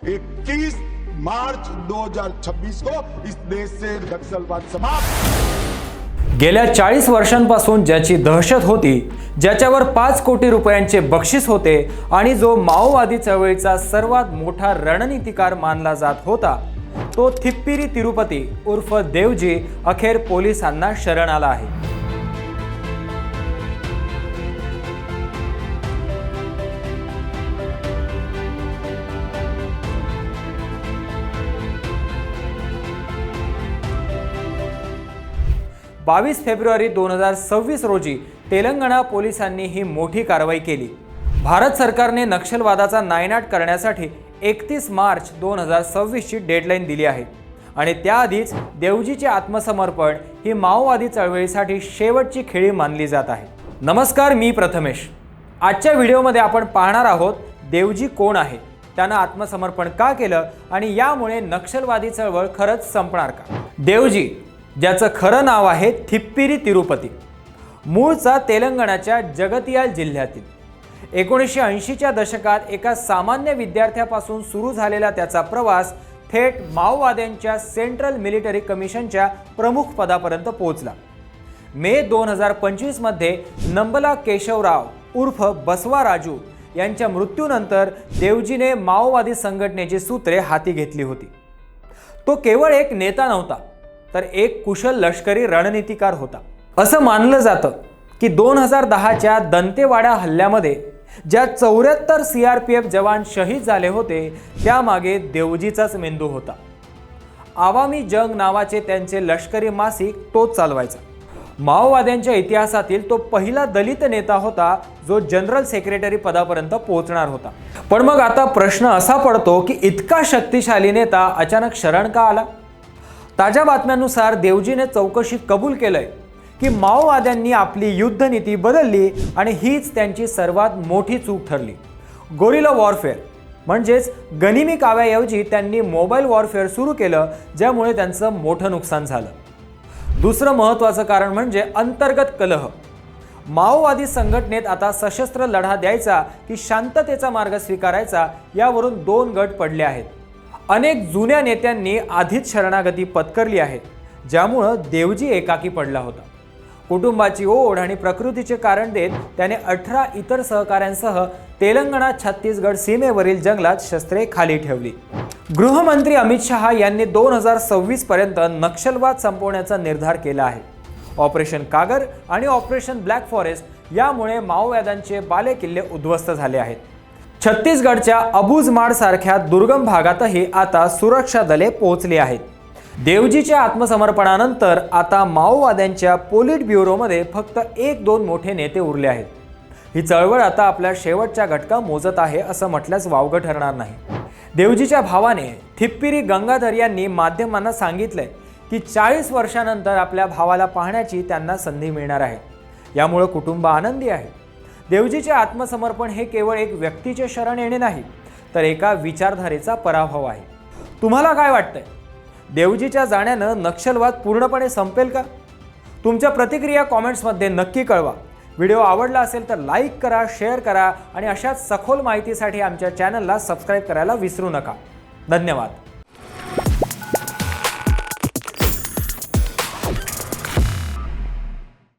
21 मार्च 2026 को इस देश से नक्सलवाद समाप्त। गेल्या 40 वर्षांपासून ज्याची दहशत होती, ज्याच्यावर 5 कोटी रुपयांचे बक्षीस होते आणि जो माओवादी चळवळीचा सर्वात मोठा रणनीतिकार मानला जात होता, तो थिप्पिरी तिरुपती उर्फ देवजी अखेर पोलिसांना शरण आला आहे। 22 फेब्रुवारी 2026 रोजी तेलंगणा पोलिसांनी ही मोठी कारवाई केली। भारत सरकारने नक्षलवादाचा नायनाट करण्यासाठी 31 मार्च 2026 ची डेडलाईन दिली आहे आणि त्याआधीच देवजीचे आत्मसमर्पण ही माओवादी चळवळीसाठी शेवटची खेळी मानली जात आहे। नमस्कार, मी प्रथमेश। आजच्या व्हिडिओमध्ये आपण पाहणार आहोत देवजी कोण आहे, त्याने आत्मसमर्पण का केलं आणि यामुळे नक्षलवादी चळवळ खरंच संपणार का। देवजी, ज्याचं खरं नाव आहे थिप्पिरी तिरुपती, मूळचा तेलंगणाच्या जगतियाल जिल्ह्यातील, 1980च्या दशकात एका सामान्य विद्यार्थ्यापासून सुरू झालेला त्याचा प्रवास थेट माओवाद्यांच्या सेंट्रल मिलिटरी कमिशनच्या प्रमुख पदापर्यंत पोहोचला। मे 2025 मध्ये नंबला केशवराव उर्फ बसवा राजू यांच्या मृत्यूनंतर देवजीने माओवादी संघटनेची सूत्रे हाती घेतली होती। तो केवळ एक नेता नव्हता, तर एक कुशल लष्करी रणनीतिकार होता। असं मानलं जातं की 2010च्या दंतेवाडा हल्ल्यामध्ये ज्या 74 CRPF जवान शहीद झाले होते, त्यामागे देवजीचाच मेंदू होता। आवामी जंग नावाचे त्यांचे लष्करी मासिक तोच चालवायचा। माओवाद्यांच्या इतिहासातील तो पहिला दलित नेता होता जो जनरल सेक्रेटरी पदापर्यंत पोहोचणार होता। पण मग आता प्रश्न असा पडतो की इतका शक्तिशाली नेता अचानक शरण का आला? ताज्या बातम्यांनुसार देवजीने चौकशीत कबूल केलंय की माओवाद्यांनी आपली युद्धनीती बदलली आणि हीच त्यांची सर्वात मोठी चूक ठरली। गोरिला वॉरफेअर म्हणजेच गनिमी काव्याऐवजी त्यांनी मोबाईल वॉरफेअर सुरू केलं, ज्यामुळे त्यांचं मोठं नुकसान झालं। दुसरं महत्त्वाचं कारण म्हणजे अंतर्गत कलह। माओवादी संघटनेत आता सशस्त्र लढा द्यायचा की शांततेचा मार्ग स्वीकारायचा, यावरून 2 गट पडले आहेत। अनेक जुन्या नेत्यांनी आधीच शरणागती पत्करली आहे, ज्यामुळे देवजी एकाकी पडला होता। कुटुंबाची ओढ आणि प्रकृतीचे कारण देत त्याने 18 इतर सहकाऱ्यांसह तेलंगणा छत्तीसगड सीमेवरील जंगलात शस्त्रे खाली ठेवली। गृहमंत्री अमित शहा यांनी 2026 पर्यंत नक्षलवाद संपवण्याचा निर्धार केला आहे। ऑपरेशन कागर आणि ऑपरेशन ब्लॅक फॉरेस्ट यामुळे माओवाद्यांचे बालेकिल्ले उद्ध्वस्त झाले आहेत। छत्तीसगडच्या अबुझमाड सारख्या दुर्गम भागातही आता सुरक्षा दले पोहोचली आहेत। देवजीच्या आत्मसमर्पणानंतर आता माओवाद्यांच्या पोलिट ब्युरोमध्ये फक्त 1-2 मोठे नेते उरले आहेत। ही चळवळ आता आपल्या शेवटच्या घटका मोजत आहे असं म्हटल्यास वावगं ठरणार नाही। देवजीच्या भावाने थिप्पिरी गंगाधर यांनी माध्यमांना सांगितलंय की 40 वर्षांनंतर आपल्या भावाला पाहण्याची त्यांना संधी मिळणार आहे, यामुळे कुटुंब आनंदी आहे। देवजीचे आत्मसमर्पण हे केवळ एक व्यक्तीचे शरण येणे नाही, तर एका विचारधारेचा पराभव आहे। तुम्हाला काय वाटतंय? देवजीच्या जाण्यानं नक्षलवाद पूर्णपणे संपेल का? तुमच्या प्रतिक्रिया कॉमेंट्समध्ये नक्की कळवा। व्हिडिओ आवडला असेल तर लाईक करा, शेअर करा आणि अशाच सखोल माहितीसाठी आमच्या चॅनलला सबस्क्राईब करायला विसरू नका। धन्यवाद।